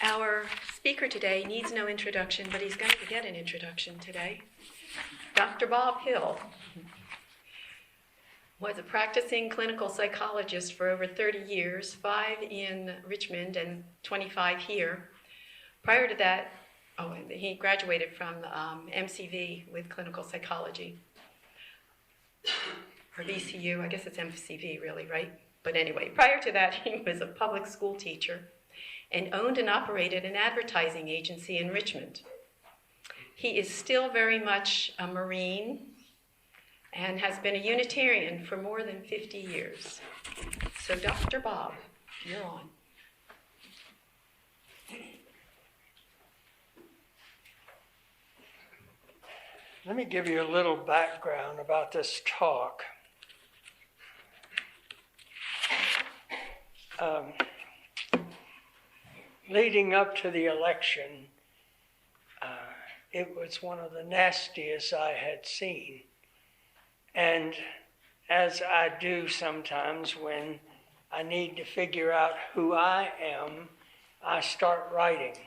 Our speaker today needs no introduction, but he's going to get an introduction today. Dr. Bob Hill was a practicing clinical psychologist for over 30 years, 5 in Richmond and 25 here. Prior to that, he graduated from MCV with clinical psychology, or VCU, I guess it's MCV really, right? But anyway, prior to that, he was a public school teacher and owned and operated an advertising agency in Richmond. He is still very much a Marine and has been a Unitarian for more than 50 years. So Dr. Bob, you're on. Let me give you a little background about this talk. Leading up to the election, it was one of the nastiest I had seen. And as I do sometimes when I need to figure out who I am, I start writing.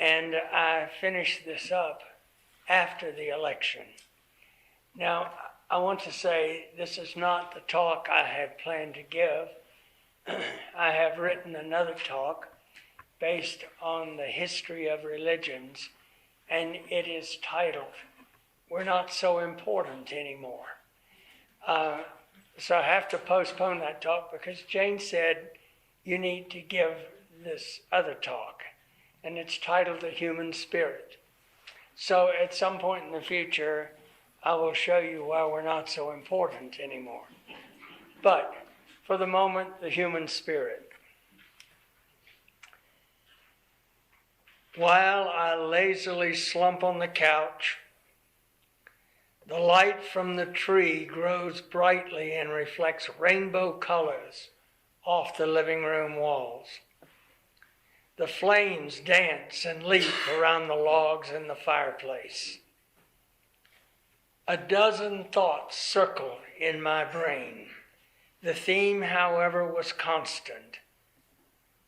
And I finished this up after the election. Now, I want to say this is not the talk I had planned to give. I have written another talk based on the history of religions, and it is titled, "We're Not So Important Anymore." So I have to postpone that talk because Jane said, you need to give this other talk, and it's titled The Human Spirit. So at some point in the future, I will show you why we're not so important anymore. But for the moment, the human spirit. While I lazily slump on the couch, the light from the tree grows brightly and reflects rainbow colors off the living room walls. The flames dance and leap around the logs in the fireplace. A dozen thoughts circle in my brain. The theme, however, was constant.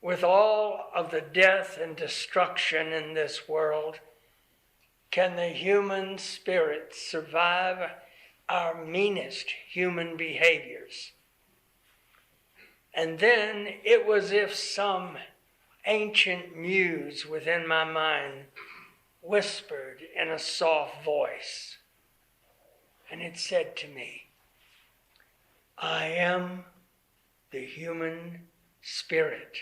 With all of the death and destruction in this world, can the human spirit survive our meanest human behaviors? And then it was as if some ancient muse within my mind whispered in a soft voice, and it said to me, I am the human spirit.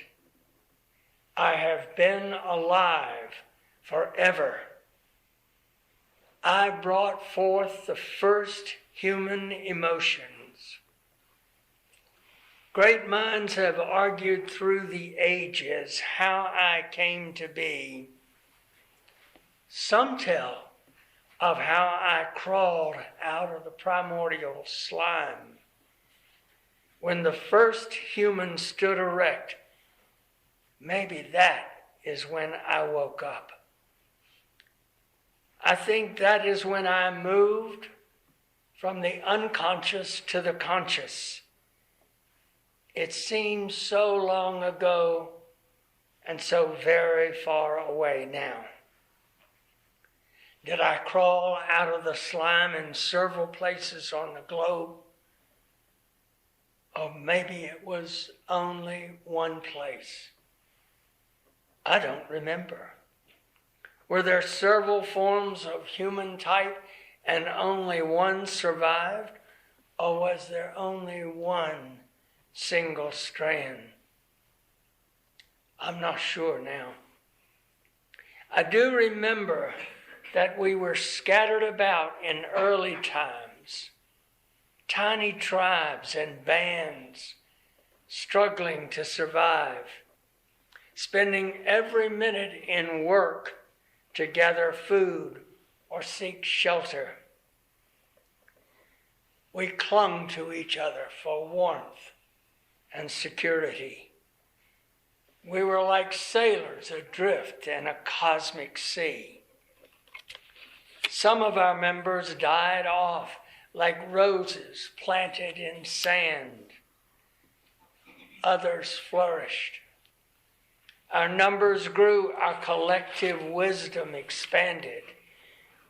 I have been alive forever. I brought forth the first human emotions. Great minds have argued through the ages how I came to be. Some tell of how I crawled out of the primordial slime. When the first human stood erect, maybe that is when I woke up. I think that is when I moved from the unconscious to the conscious. It seems so long ago and so very far away now. Did I crawl out of the slime in several places on the globe? Or maybe it was only one place. I don't remember. Were there several forms of human type and only one survived? Or was there only one single strand? I'm not sure now. I do remember that we were scattered about in early times, tiny tribes and bands struggling to survive, spending every minute in work to gather food or seek shelter. We clung to each other for warmth and security. We were like sailors adrift in a cosmic sea. Some of our members died off like roses planted in sand. Others flourished. Our numbers grew, our collective wisdom expanded.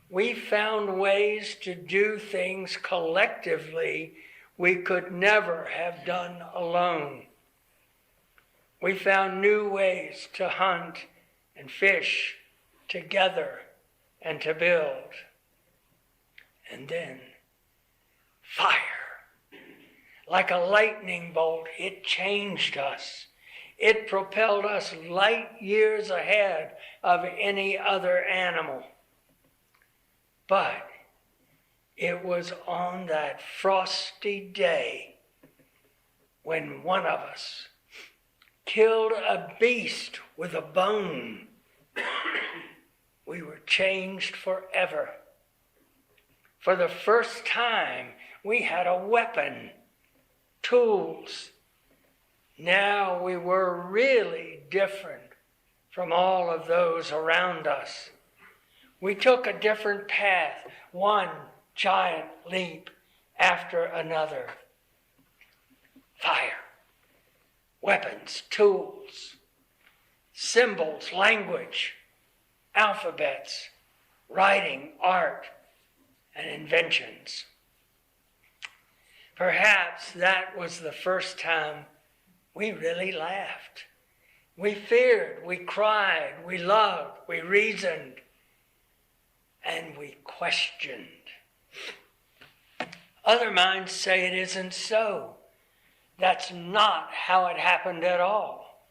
We found ways to do things collectively we could never have done alone. We found new ways to hunt and fish together and to build. And then fire. Like a lightning bolt, it changed us. It propelled us light years ahead of any other animal. But it was on that frosty day when one of us killed a beast with a bone. We were changed forever. For the first time, we had a weapon, tools. Now we were really different from all of those around us. We took a different path, one giant leap after another. Fire, weapons, tools, symbols, language, alphabets, writing, art, and inventions. Perhaps that was the first time we really laughed. We feared, we cried, we loved, we reasoned, and we questioned. Other minds say it isn't so. That's not how it happened at all.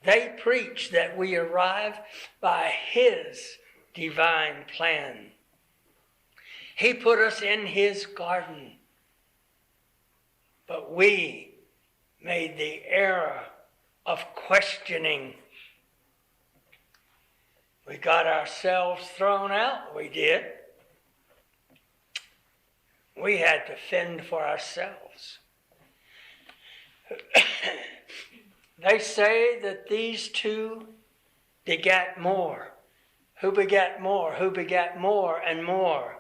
They preach that we arrive by His divine plan. He put us in His garden, but we made the error of questioning. We got ourselves thrown out, we did. We had to fend for ourselves. They say that these two begat more. Who begat more? Who begat more and more?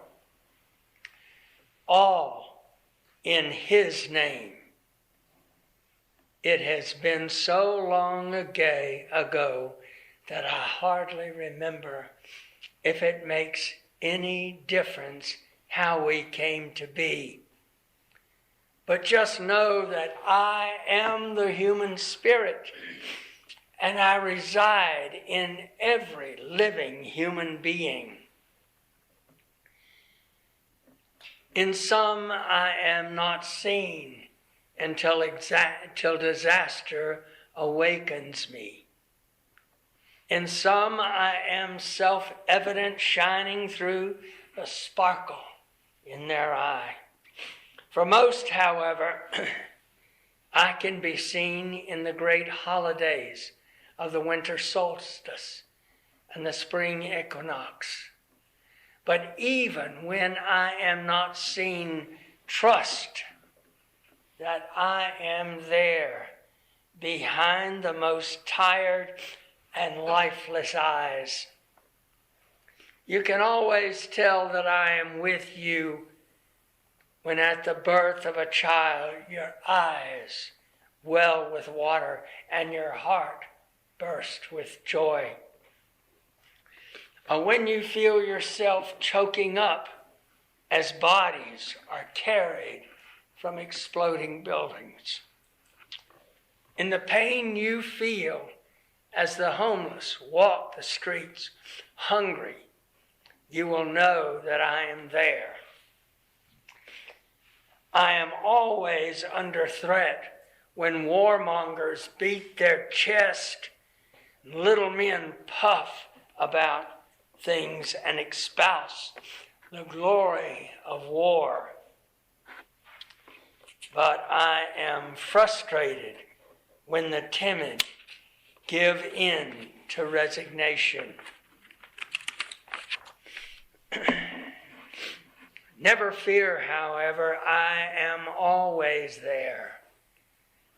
All in His name. It has been so long ago that I hardly remember if it makes any difference how we came to be. But just know that I am the human spirit, and I reside in every living human being. In some I am not seen until disaster awakens me. In some I am self-evident, shining through the sparkle in their eye. For most, however, I can be seen in the great holidays of the winter solstice and the spring equinox. But even when I am not seen, trust that I am there behind the most tired and lifeless eyes. You can always tell that I am with you when at the birth of a child your eyes well with water and your heart burst with joy. Or when you feel yourself choking up as bodies are carried from exploding buildings. In the pain you feel as the homeless walk the streets hungry, you will know that I am there. I am always under threat when warmongers beat their chest, and little men puff about things and espouse the glory of war. But I am frustrated when the timid give in to resignation. Never fear, however, I am always there.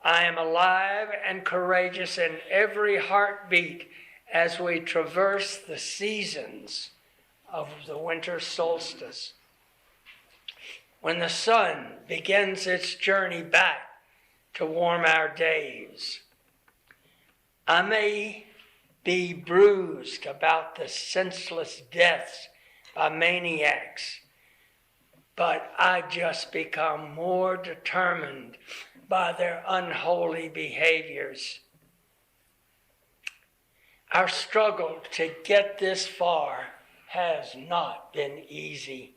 I am alive and courageous in every heartbeat as we traverse the seasons of the winter solstice. When the sun begins its journey back to warm our days, I may be bruised about the senseless deaths by maniacs, but I just become more determined by their unholy behaviors. Our struggle to get this far has not been easy.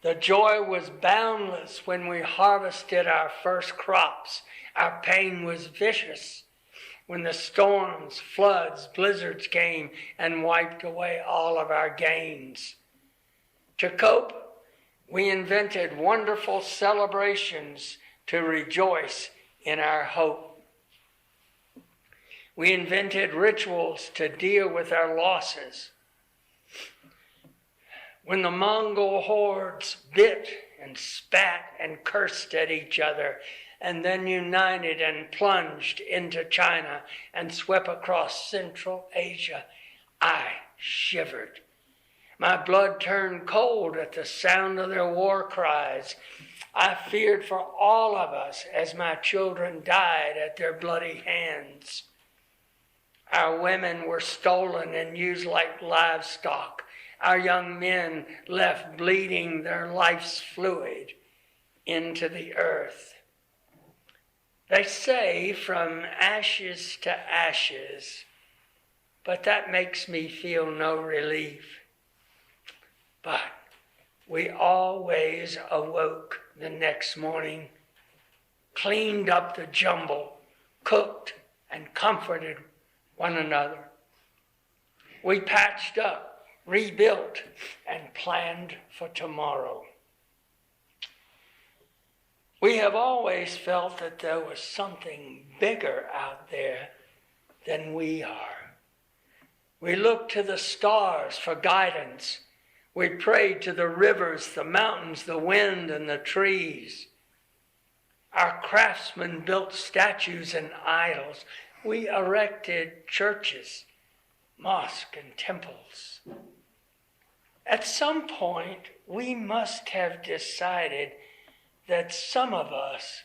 The joy was boundless when we harvested our first crops. Our pain was vicious when the storms, floods, blizzards came and wiped away all of our gains. To cope, we invented wonderful celebrations to rejoice in our hope. We invented rituals to deal with our losses. When the Mongol hordes bit and spat and cursed at each other, and then united and plunged into China and swept across Central Asia, I shivered. My blood turned cold at the sound of their war cries. I feared for all of us as my children died at their bloody hands. Our women were stolen and used like livestock. Our young men left bleeding their life's fluid into the earth. They say from ashes to ashes, but that makes me feel no relief. But we always awoke the next morning, cleaned up the jumble, cooked and comforted one another. We patched up, rebuilt, and planned for tomorrow. We have always felt that there was something bigger out there than we are. We looked to the stars for guidance. We prayed to the rivers, the mountains, the wind, and the trees. Our craftsmen built statues and idols. We erected churches, mosques, and temples. At some point, we must have decided that some of us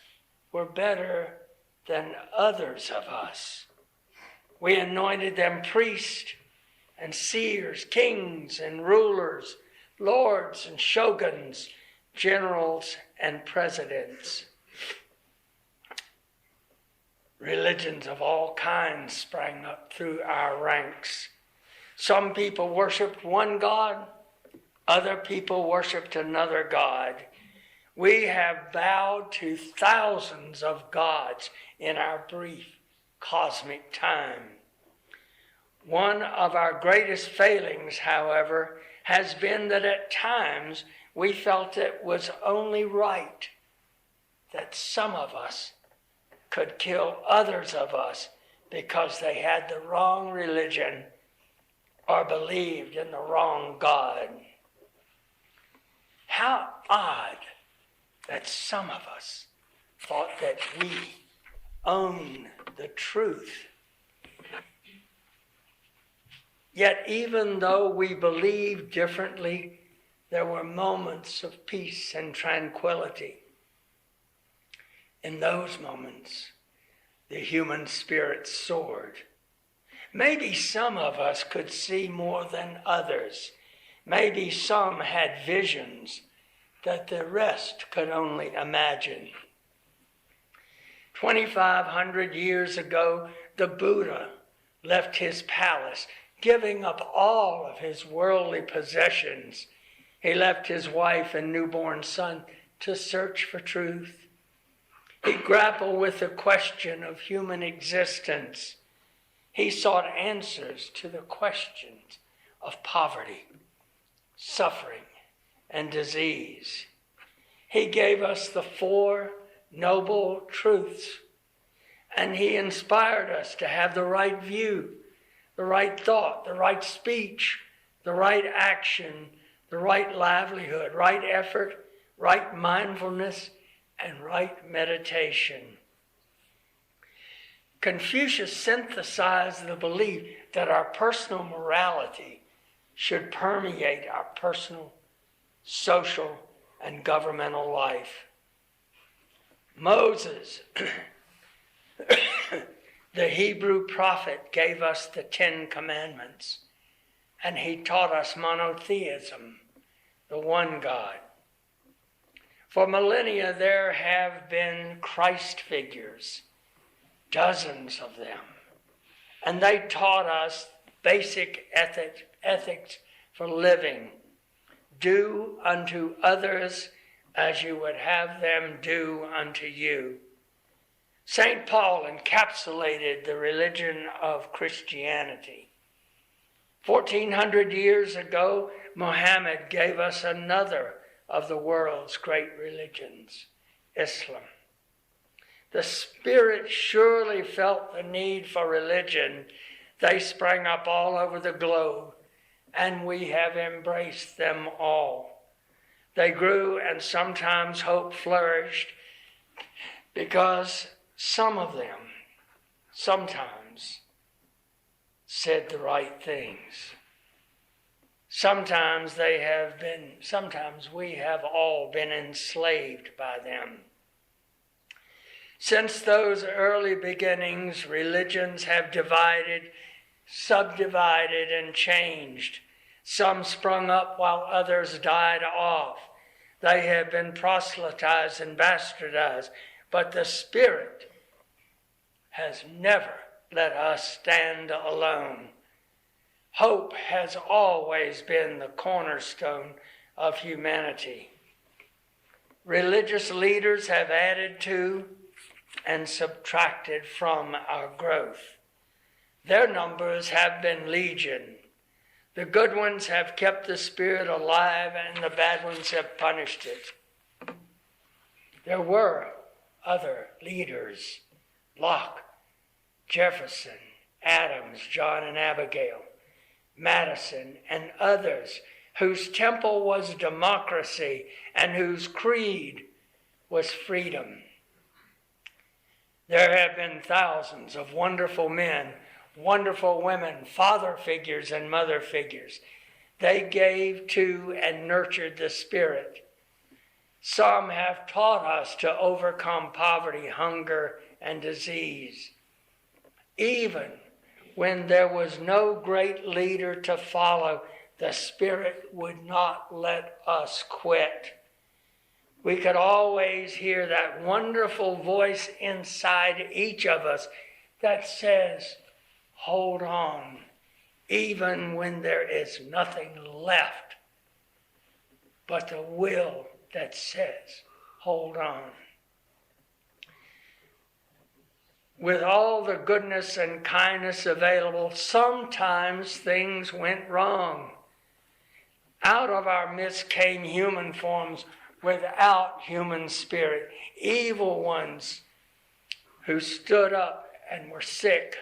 were better than others of us. We anointed them priests and seers, kings and rulers, lords and shoguns, generals and presidents. Religions of all kinds sprang up through our ranks. Some people worshiped one God, other people worshiped another God. We have bowed to thousands of gods in our brief cosmic time. One of our greatest failings, however, has been that at times we felt it was only right that some of us could kill others of us because they had the wrong religion or believed in the wrong God. How odd that some of us thought that we own the truth. Yet even though we believed differently, there were moments of peace and tranquility. In those moments, the human spirit soared. Maybe some of us could see more than others. Maybe some had visions that the rest could only imagine. 2,500 years ago, the Buddha left his palace, giving up all of his worldly possessions. He left his wife and newborn son to search for truth. He grappled with the question of human existence. He sought answers to the questions of poverty, suffering, and disease. He gave us the 4 noble truths, and he inspired us to have the right view, the right thought, the right speech, the right action, the right livelihood, right effort, right mindfulness, and right meditation. Confucius synthesized the belief that our personal morality should permeate our personal, social, and governmental life. Moses The Hebrew prophet gave us the 10 Commandments, and he taught us monotheism, the one God. For millennia, there have been Christ figures, dozens of them, and they taught us basic ethics for living. Do unto others as you would have them do unto you. St. Paul encapsulated the religion of Christianity. 1400 years ago, Muhammad gave us another of the world's great religions, Islam. The Spirit surely felt the need for religion. They sprang up all over the globe, and we have embraced them all. They grew, and sometimes hope flourished, because some of them sometimes said the right things. Sometimes we have all been enslaved by them. Since those early beginnings, religions have divided, subdivided, and changed. Some sprung up while others died off. They have been proselytized and bastardized, but the Spirit has never let us stand alone. Hope has always been the cornerstone of humanity. Religious leaders have added to and subtracted from our growth. Their numbers have been legion. The good ones have kept the Spirit alive, and the bad ones have punished it. There were other leaders, Locke, Jefferson, Adams, John and Abigail, Madison, and others whose temple was democracy and whose creed was freedom. There have been thousands of wonderful men, wonderful women, father figures and mother figures. They gave to and nurtured the Spirit. Some have taught us to overcome poverty, hunger, and disease. Even when there was no great leader to follow, the Spirit would not let us quit. We could always hear that wonderful voice inside each of us that says, hold on, even when there is nothing left but the will that says, hold on. With all the goodness and kindness available, sometimes things went wrong. Out of our midst came human forms without human spirit, evil ones who stood up and were sick,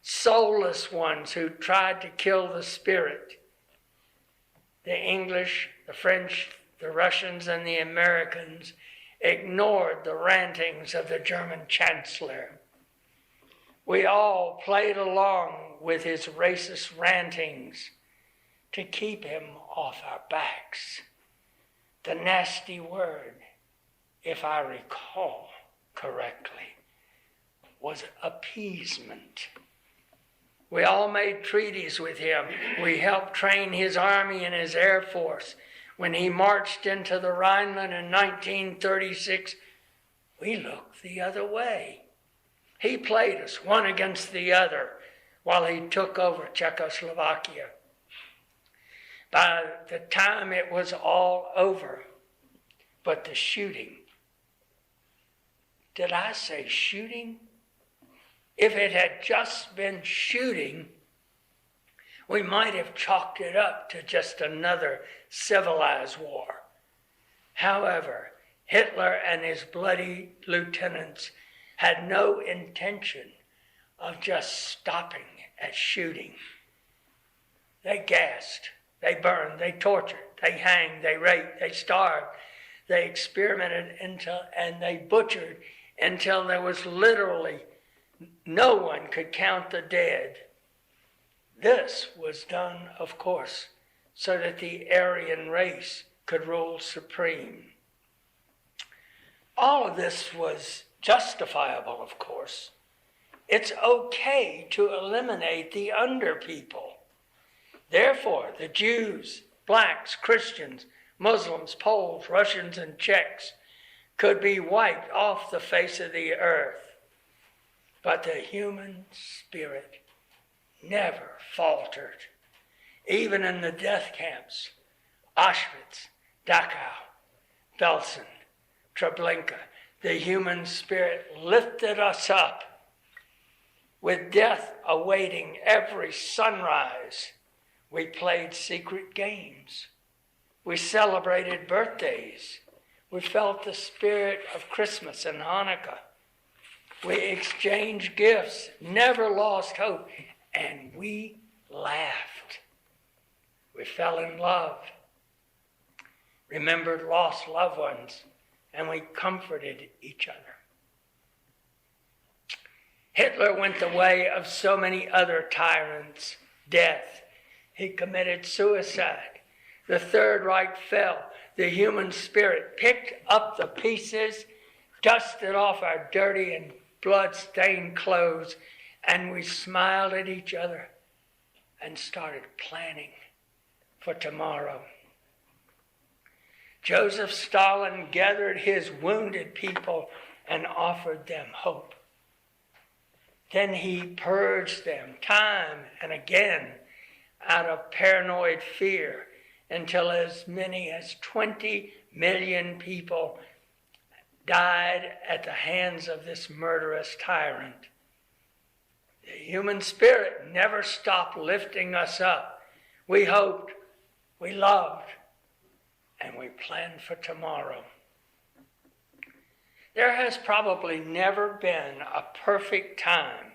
soulless ones who tried to kill the Spirit. The English, the French, the Russians, and the Americans ignored the rantings of the German Chancellor. We all played along with his racist rantings to keep him off our backs. The nasty word, if I recall correctly, was appeasement. We all made treaties with him. We helped train his army and his air force. When he marched into the Rhineland in 1936, we looked the other way. He played us one against the other while he took over Czechoslovakia. By the time it was all over, but the shooting. Did I say shooting? If it had just been shooting, we might have chalked it up to just another civilized war. However, Hitler and his bloody lieutenants had no intention of just stopping at shooting. They gassed, they burned, they tortured, they hanged, they raped, they starved, they experimented and they butchered until there was literally no one could count the dead. This was done, of course, so that the Aryan race could rule supreme. All of this was justifiable, of course, It's okay to eliminate the under people. Therefore, the Jews, blacks, Christians, Muslims, Poles, Russians, and Czechs could be wiped off the face of the earth. But the human spirit never faltered. Even in the death camps, Auschwitz, Dachau, Belsen, Treblinka, the human spirit lifted us up. With death awaiting every sunrise, we played secret games. We celebrated birthdays. We felt the spirit of Christmas and Hanukkah. We exchanged gifts, never lost hope, and we laughed. We fell in love, remembered lost loved ones, and we comforted each other. Hitler went the way of so many other tyrants, death. He committed suicide. The Third Reich fell. The human spirit picked up the pieces, dusted off our dirty and blood-stained clothes, and we smiled at each other and started planning for tomorrow. Joseph Stalin gathered his wounded people and offered them hope. Then he purged them time and again out of paranoid fear until as many as 20 million people died at the hands of this murderous tyrant. The human spirit never stopped lifting us up. We hoped, we loved, and we planned for tomorrow. There has probably never been a perfect time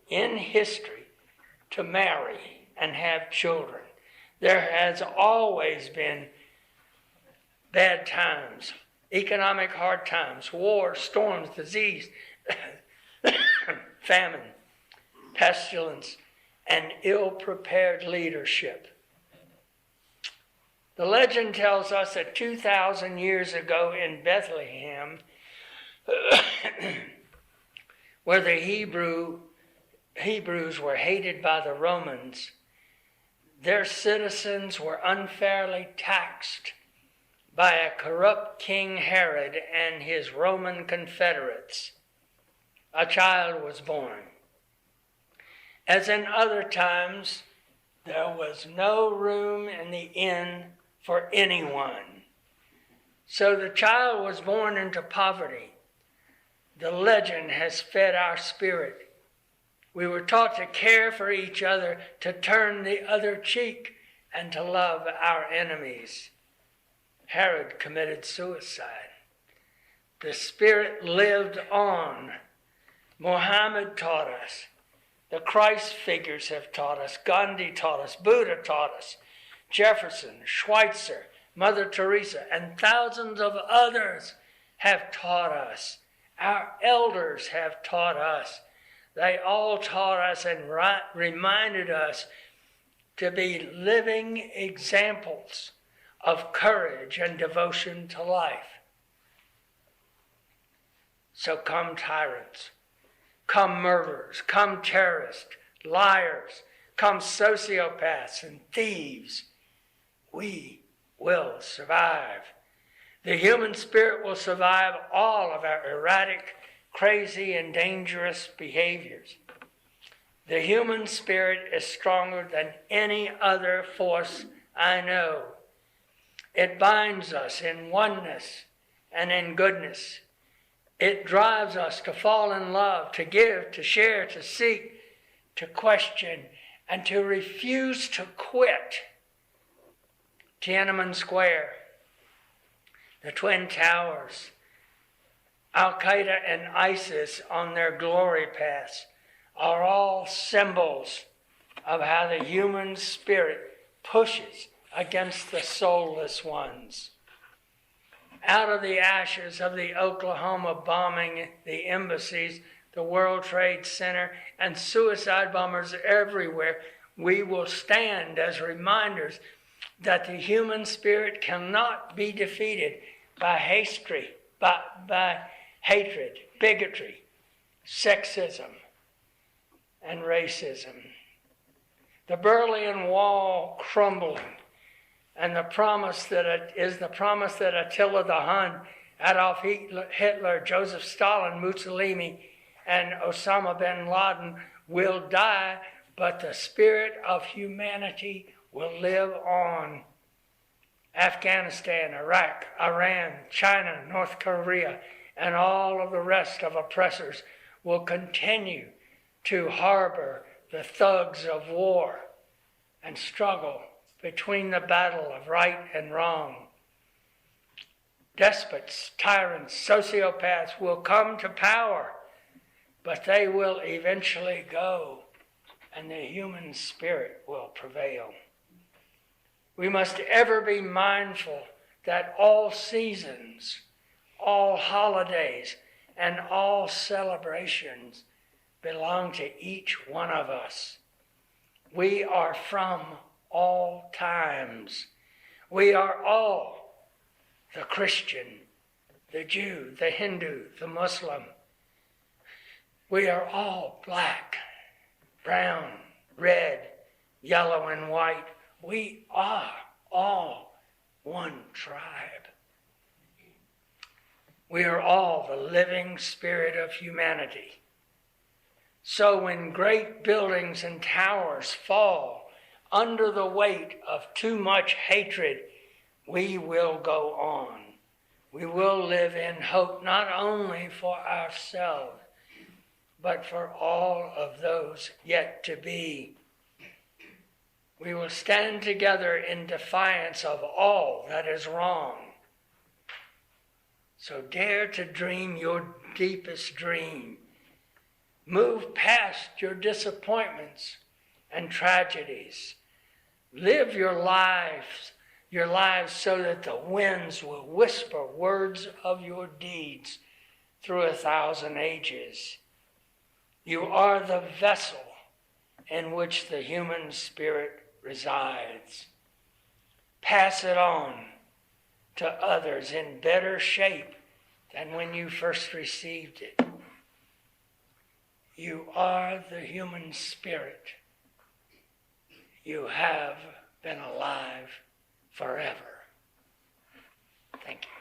in history to marry and have children. There has always been bad times, economic hard times, war, storms, disease, famine, pestilence, and ill-prepared leadership. The legend tells us that 2,000 years ago in Bethlehem, where the Hebrews were hated by the Romans, their citizens were unfairly taxed by a corrupt King Herod and his Roman confederates. A child was born. As in other times, there was no room in the inn for anyone. So the child was born into poverty. The legend has fed our spirit. We were taught to care for each other, to turn the other cheek, and to love our enemies. Herod committed suicide. The spirit lived on. Muhammad taught us. The Christ figures have taught us. Gandhi taught us. Buddha taught us. Jefferson, Schweitzer, Mother Teresa, and thousands of others have taught us. Our elders have taught us. They all taught us and reminded us to be living examples of courage and devotion to life. So come tyrants, come murderers, come terrorists, liars, come sociopaths and thieves. We will survive. The human spirit will survive all of our erratic, crazy, and dangerous behaviors. The human spirit is stronger than any other force I know. It binds us in oneness and in goodness. It drives us to fall in love, to give, to share, to seek, to question, and to refuse to quit. Tiananmen Square, the Twin Towers, Al-Qaeda and ISIS on their glory paths are all symbols of how the human spirit pushes against the soulless ones. Out of the ashes of the Oklahoma bombing, the embassies, the World Trade Center, and suicide bombers everywhere, we will stand as reminders that the human spirit cannot be defeated by hatred, bigotry, sexism, and racism. The Berlin Wall crumbling, and the promise that Attila the Hun, Adolf Hitler, Joseph Stalin, Mussolini, and Osama bin Laden will die, but the spirit of humanity will live on. Afghanistan, Iraq, Iran, China, North Korea, and all of the rest of oppressors will continue to harbor the thugs of war and struggle between the battle of right and wrong. Despots, tyrants, sociopaths will come to power, but they will eventually go, and the human spirit will prevail. We must ever be mindful that all seasons, all holidays, and all celebrations belong to each one of us. We are from all times. We are all the Christian, the Jew, the Hindu, the Muslim. We are all black, brown, red, yellow, and white. We are all one tribe. We are all the living spirit of humanity. So when great buildings and towers fall under the weight of too much hatred, we will go on. We will live in hope not only for ourselves, but for all of those yet to be. We will stand together in defiance of all that is wrong. So dare to dream your deepest dream. Move past your disappointments and tragedies. Live your lives so that the winds will whisper words of your deeds through 1,000 ages. You are the vessel in which the human spirit resides. Pass it on to others in better shape than when you first received it. You are the human spirit. You have been alive forever. Thank you.